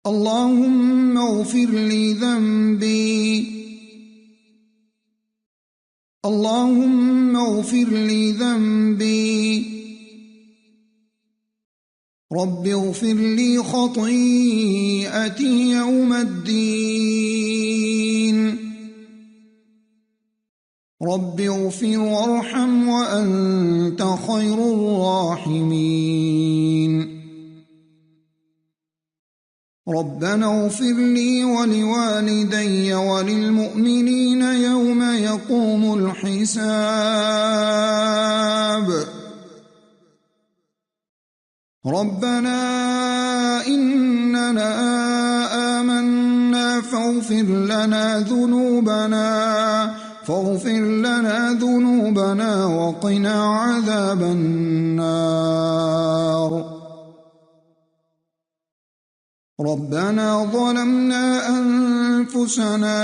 اللهم اغفر لي ذنبي. اللهم اغفر لي ذنبي. رب اغفر لي خطيئتي يوم الدين. رب اغفر وارحم وأنت خير الراحمين. ربنا اغفر لي ولوالدي وللمؤمنين يوم يقوم الحساب. ربنا إننا آمنا فاغفر لنا ذنوبنا وقنا عذاب النار. ربنا ظلمنا أنفسنا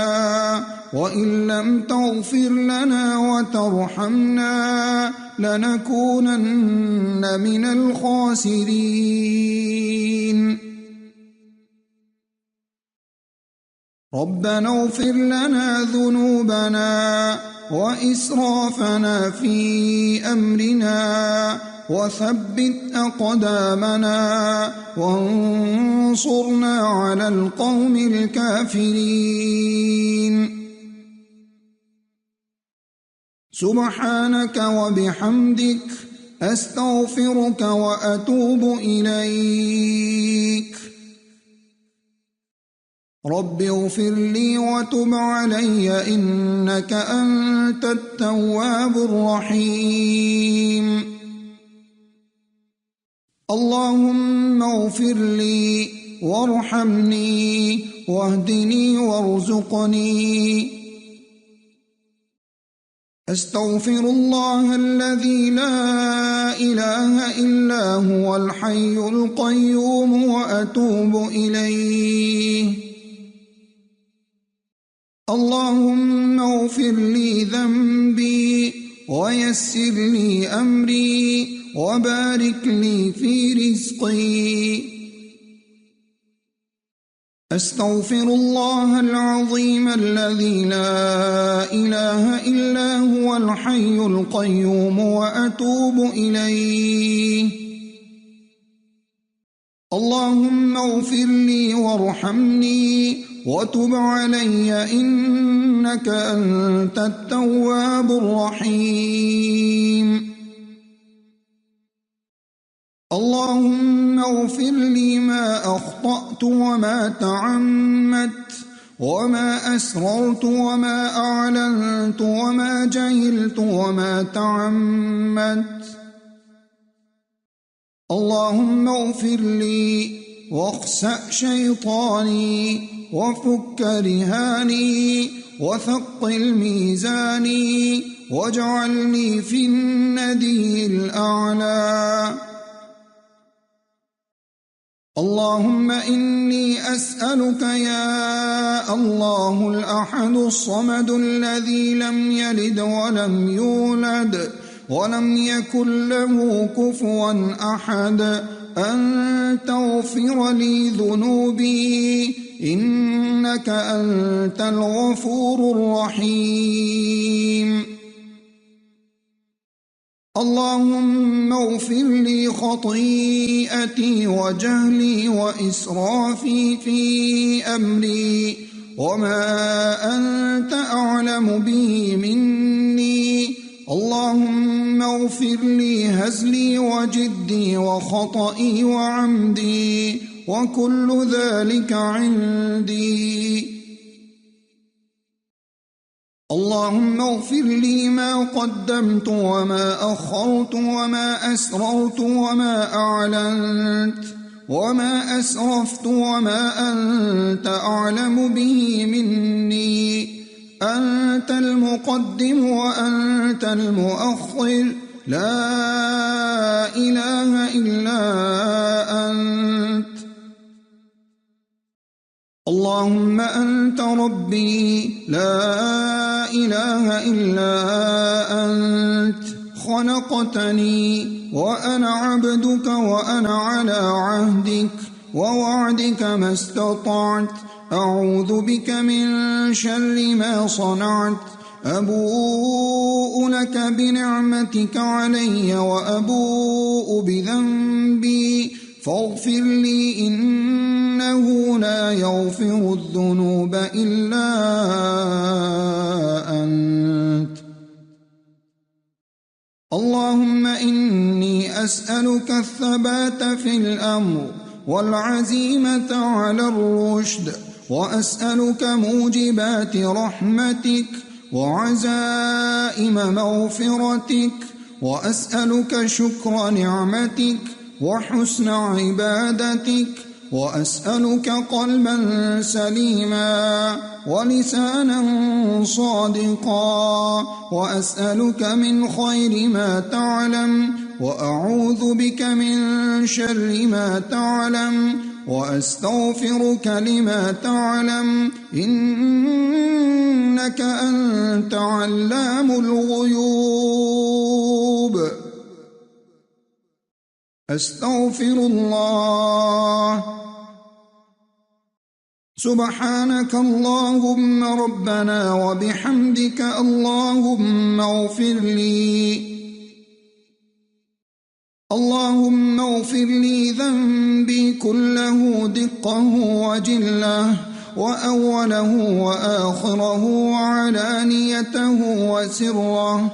وإن لم تغفر لنا وترحمنا لنكونن من الخاسرين. ربنا اغفر لنا ذنوبنا وإسرافنا في أمرنا وثبت أقدامنا وانصرنا على القوم الكافرين. سبحانك وبحمدك أستغفرك وأتوب إليك. رب اغفر لي وتب علي إنك أنت التواب الرحيم. اللهم اغفر لي وارحمني واهدني وارزقني. أستغفر الله الذي لا إله إلا هو الحي القيوم وأتوب إليه. اللهم اغفر لي ذنبي ويسر لي أمري وبارك لي في رزقي. أستغفر الله العظيم الذي لا إله إلا هو الحي القيوم وأتوب إليه. اللهم اغفر لي وارحمني وتب علي إنك أنت التواب الرحيم. اللهم اغفر لي ما أخطأت وما تعمدت وما أسررت وما أعلنت وما جهلت وما تعمدت. اللهم اغفر لي واخسأ شيطاني وفك رهاني وثقل ميزاني واجعلني في الندي الأعلى. اللهم إني أسألك يا الله الأحد الصمد الذي لم يلد ولم يولد ولم يكن له كفوا أحد أن تغفر لي ذنوبي إنك أنت الغفور الرحيم. اللهم اغفر لي خطيئتي وجهلي وإسرافي في أمري وما أنت أعلم به مني. اللهم اغفر لي هزلي وجدي وخطئي وعمدي وكل ذلك عندي. اللهم اغفر لي ما قدمت وما أخرت وما أسررت وما أعلنت وما أسرفت وما أنت أعلم به مني. أنت المقدم وأنت المؤخر لا إله إلا أنت. اللهم أنت ربي لا إله إلا أنت. خلقتني وأنا عبدك وأنا على عهدك ووعدك ما استطعت. أعوذ بك من شر ما صنعت. أبوء لك بنعمتك علي وأبوء بذنبي فاغفر لي إنه لا يغفر الذنوب إلا أنت. اللهم إني أسألك الثبات في الأمر والعزيمة على الرشد، وأسألك موجبات رحمتك وعزائم مغفرتك، وأسألك شكر نعمتك وحسن عبادتك، وأسألك قلبا سليما ولسانا صادقا، وأسألك من خير ما تعلم وأعوذ بك من شر ما تعلم وأستغفرك لما تعلم إنك أنت علام الغيوب. أستغفر الله. سبحانك اللهم ربنا وبحمدك اللهم اغفر لي. اللهم اغفر لي ذنبي كله دقه وجله وأوله وآخره وعلانيته وسره.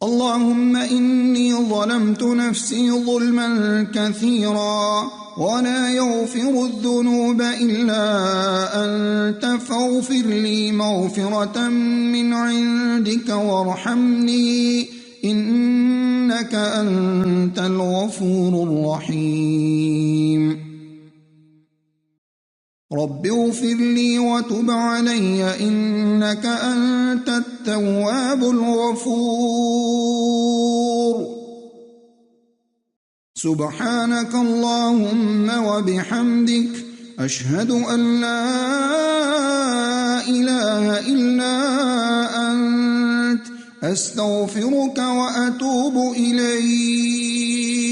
اللهم إني ظلمت نفسي ظلما كثيرا ولا يغفر الذنوب إلا أنت فاغفر لي مغفرة من عندك وارحمني إنك أنت الغفور الرحيم. رب اغفر لي وتب علي إنك أنت التواب الغفور. سبحانك اللهم وبحمدك أشهد أن لا إله إلا أنت أستغفرك وأتوب إليك.